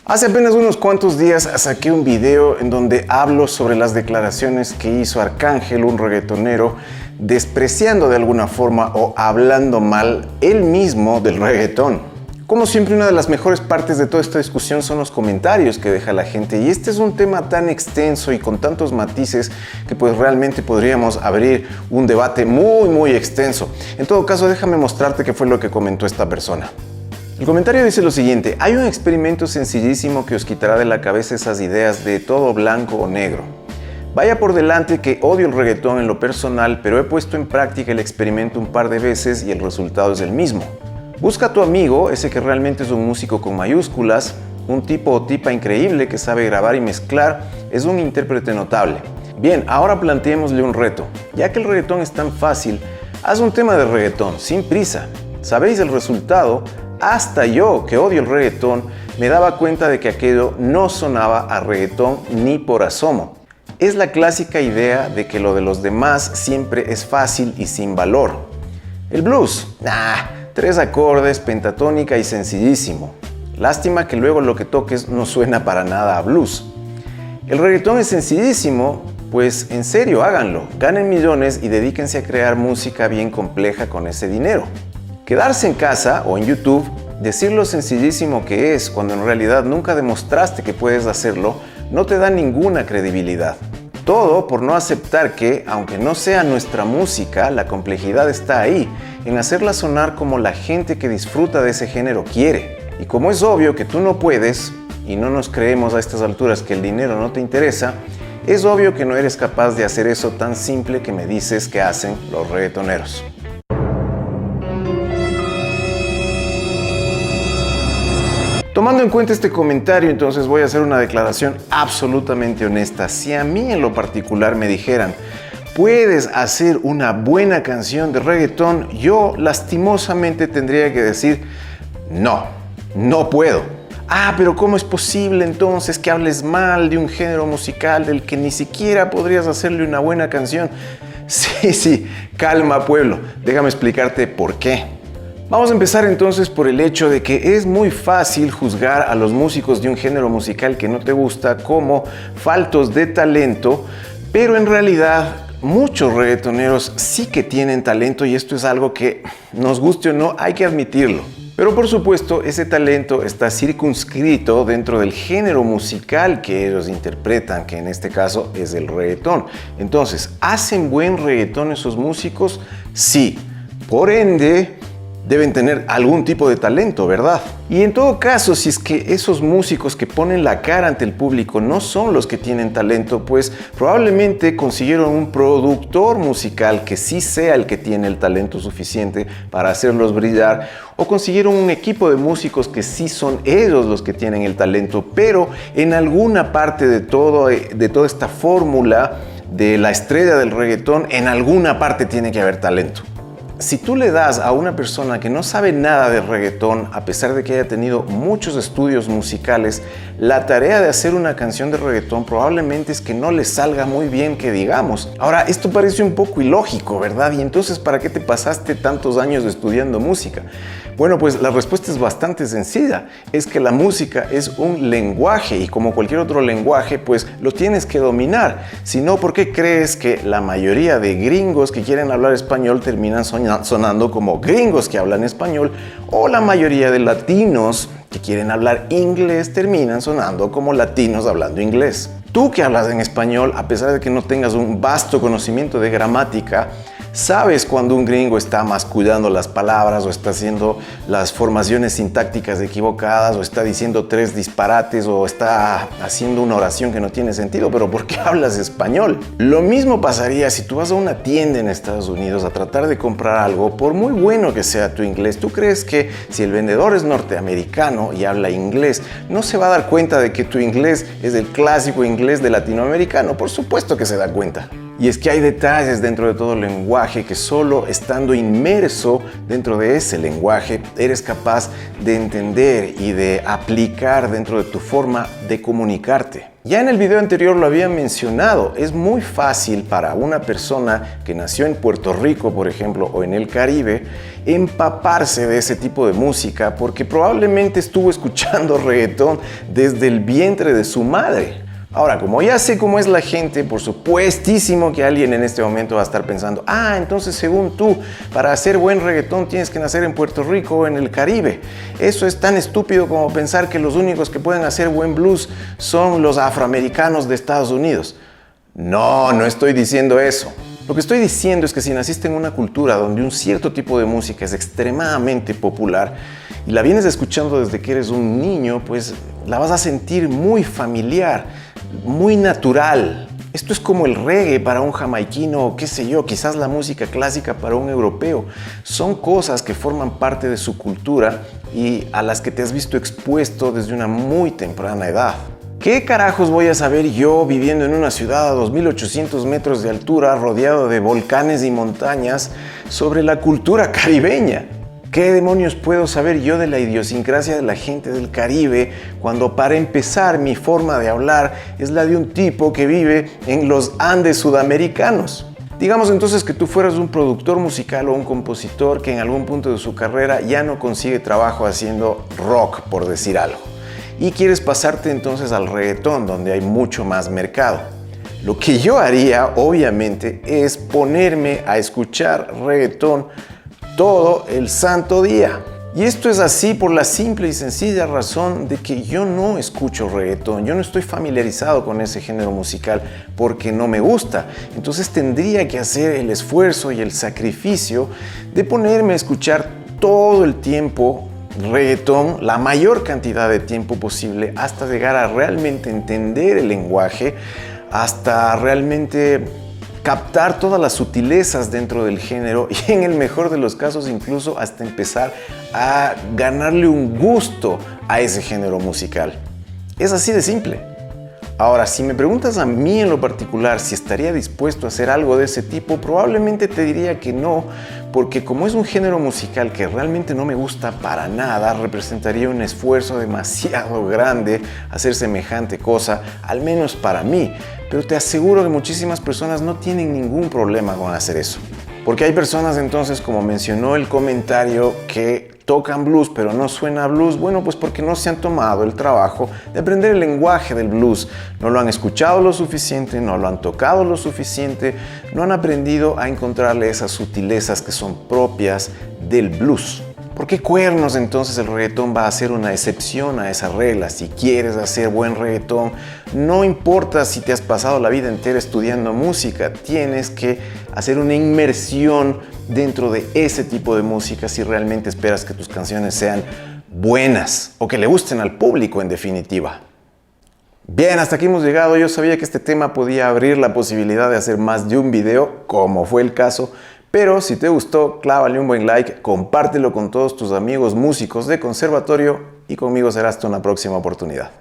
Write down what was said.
Hace apenas unos cuantos días saqué un video en donde hablo sobre las declaraciones que hizo Arcángel, un reggaetonero, despreciando de alguna forma o hablando mal él mismo del reggaetón. Como siempre, una de las mejores partes de toda esta discusión son los comentarios que deja la gente, y este es un tema tan extenso y con tantos matices que pues realmente podríamos abrir un debate muy extenso. En todo caso, déjame mostrarte qué fue lo que comentó esta persona. El comentario dice lo siguiente: hay un experimento sencillísimo que os quitará de la cabeza esas ideas de todo blanco o negro. Vaya por delante que odio el reggaetón en lo personal, pero he puesto en práctica el experimento un par de veces y el resultado es el mismo. Busca a tu amigo, ese que realmente es un músico con mayúsculas, un tipo o tipa increíble que sabe grabar y mezclar, es un intérprete notable. Bien, ahora planteémosle un reto. Ya que el reggaetón es tan fácil, haz un tema de reggaetón, sin prisa. ¿Sabéis el resultado? Hasta yo, que odio el reggaetón, me daba cuenta de que aquello no sonaba a reggaetón ni por asomo. Es la clásica idea de que lo de los demás siempre es fácil y sin valor. El blues, 3 acordes, pentatónica y sencillísimo. Lástima que luego lo que toques no suena para nada a blues. El reggaetón es sencillísimo, pues en serio háganlo, ganen millones y dedíquense a crear música bien compleja con ese dinero. Quedarse en casa o en YouTube, decir lo sencillísimo que es cuando en realidad nunca demostraste que puedes hacerlo, no te da ninguna credibilidad. Todo por no aceptar que, aunque no sea nuestra música, la complejidad está ahí, en hacerla sonar como la gente que disfruta de ese género quiere. Y como es obvio que tú no puedes, y no nos creemos a estas alturas que el dinero no te interesa, es obvio que no eres capaz de hacer eso tan simple que me dices que hacen los reggaetoneros. Tomando en cuenta este comentario, entonces voy a hacer una declaración absolutamente honesta. Si a mí en lo particular me dijeran, puedes hacer una buena canción de reggaetón, yo lastimosamente tendría que decir, no puedo. Pero ¿cómo es posible entonces que hables mal de un género musical del que ni siquiera podrías hacerle una buena canción? Sí, calma pueblo, déjame explicarte por qué. Vamos a empezar entonces por el hecho de que es muy fácil juzgar a los músicos de un género musical que no te gusta como faltos de talento, pero en realidad muchos reggaetoneros sí que tienen talento, y esto es algo que, nos guste o no, hay que admitirlo. Pero por supuesto, ese talento está circunscrito dentro del género musical que ellos interpretan, que en este caso es el reggaetón. Entonces, ¿hacen buen reggaetón esos músicos? Sí. Por ende, deben tener algún tipo de talento, ¿verdad? Y en todo caso, si es que esos músicos que ponen la cara ante el público no son los que tienen talento, pues probablemente consiguieron un productor musical que sí sea el que tiene el talento suficiente para hacerlos brillar, o consiguieron un equipo de músicos que sí son ellos los que tienen el talento, pero en alguna parte de toda esta fórmula de la estrella del reggaetón, en alguna parte tiene que haber talento. Si tú le das a una persona que no sabe nada de reggaetón, a pesar de que haya tenido muchos estudios musicales, la tarea de hacer una canción de reggaetón probablemente es que no le salga muy bien, que digamos. Ahora, esto parece un poco ilógico, ¿verdad? Y entonces, ¿para qué te pasaste tantos años estudiando música? Bueno, pues la respuesta es bastante sencilla. Es que la música es un lenguaje, y como cualquier otro lenguaje, pues lo tienes que dominar. Si no, ¿por qué crees que la mayoría de gringos que quieren hablar español terminan sonando como gringos que hablan español, o la mayoría de latinos que quieren hablar inglés terminan sonando como latinos hablando inglés? Tú que hablas en español, a pesar de que no tengas un vasto conocimiento de gramática, sabes cuando un gringo está mascullando las palabras, o está haciendo las formaciones sintácticas equivocadas, o está diciendo 3 disparates, o está haciendo una oración que no tiene sentido. Pero ¿por qué hablas español? Lo mismo pasaría si tú vas a una tienda en Estados Unidos a tratar de comprar algo, por muy bueno que sea tu inglés. ¿Tú crees que si el vendedor es norteamericano y habla inglés, no se va a dar cuenta de que tu inglés es el clásico inglés de latinoamericano? Por supuesto que se da cuenta. Y es que hay detalles dentro de todo el lenguaje que solo estando inmerso dentro de ese lenguaje eres capaz de entender y de aplicar dentro de tu forma de comunicarte. Ya en el video anterior lo había mencionado, es muy fácil para una persona que nació en Puerto Rico, por ejemplo, o en el Caribe, empaparse de ese tipo de música porque probablemente estuvo escuchando reggaetón desde el vientre de su madre. Ahora, como ya sé cómo es la gente, por supuestísimo que alguien en este momento va a estar pensando, entonces según tú, para hacer buen reggaetón tienes que nacer en Puerto Rico o en el Caribe. Eso es tan estúpido como pensar que los únicos que pueden hacer buen blues son los afroamericanos de Estados Unidos. No, no estoy diciendo eso. Lo que estoy diciendo es que si naciste en una cultura donde un cierto tipo de música es extremadamente popular y la vienes escuchando desde que eres un niño, pues la vas a sentir muy familiar, muy natural. Esto es como el reggae para un jamaiquino o qué sé yo, quizás la música clásica para un europeo. Son cosas que forman parte de su cultura y a las que te has visto expuesto desde una muy temprana edad. ¿Qué carajos voy a saber yo viviendo en una ciudad a 2.800 metros de altura rodeado de volcanes y montañas sobre la cultura caribeña? ¿Qué demonios puedo saber yo de la idiosincrasia de la gente del Caribe cuando para empezar mi forma de hablar es la de un tipo que vive en los Andes sudamericanos? Digamos entonces que tú fueras un productor musical o un compositor que en algún punto de su carrera ya no consigue trabajo haciendo rock, por decir algo, y quieres pasarte entonces al reggaetón, donde hay mucho más mercado. Lo que yo haría, obviamente, es ponerme a escuchar reggaetón todo el santo día. Y esto es así por la simple y sencilla razón de que yo no escucho reggaetón, yo no estoy familiarizado con ese género musical porque no me gusta. Entonces tendría que hacer el esfuerzo y el sacrificio de ponerme a escuchar todo el tiempo reggaetón, la mayor cantidad de tiempo posible, hasta llegar a realmente entender el lenguaje, hasta realmente captar todas las sutilezas dentro del género y en el mejor de los casos incluso hasta empezar a ganarle un gusto a ese género musical. Es así de simple. Ahora, si me preguntas a mí en lo particular si estaría dispuesto a hacer algo de ese tipo, probablemente te diría que no, porque como es un género musical que realmente no me gusta para nada, representaría un esfuerzo demasiado grande hacer semejante cosa, al menos para mí. Pero te aseguro que muchísimas personas no tienen ningún problema con hacer eso. Porque hay personas entonces, como mencionó el comentario, que tocan blues pero no suena blues. Bueno, pues porque no se han tomado el trabajo de aprender el lenguaje del blues. No lo han escuchado lo suficiente, no lo han tocado lo suficiente, no han aprendido a encontrarle esas sutilezas que son propias del blues. ¿Por qué cuernos entonces el reggaetón va a ser una excepción a esa regla? Si quieres hacer buen reggaetón, no importa si te has pasado la vida entera estudiando música, tienes que hacer una inmersión dentro de ese tipo de música si realmente esperas que tus canciones sean buenas o que le gusten al público en definitiva. Bien, hasta aquí hemos llegado. Yo sabía que este tema podía abrir la posibilidad de hacer más de un video, como fue el caso. Pero si te gustó, clávale un buen like, compártelo con todos tus amigos músicos de conservatorio y conmigo será hasta una próxima oportunidad.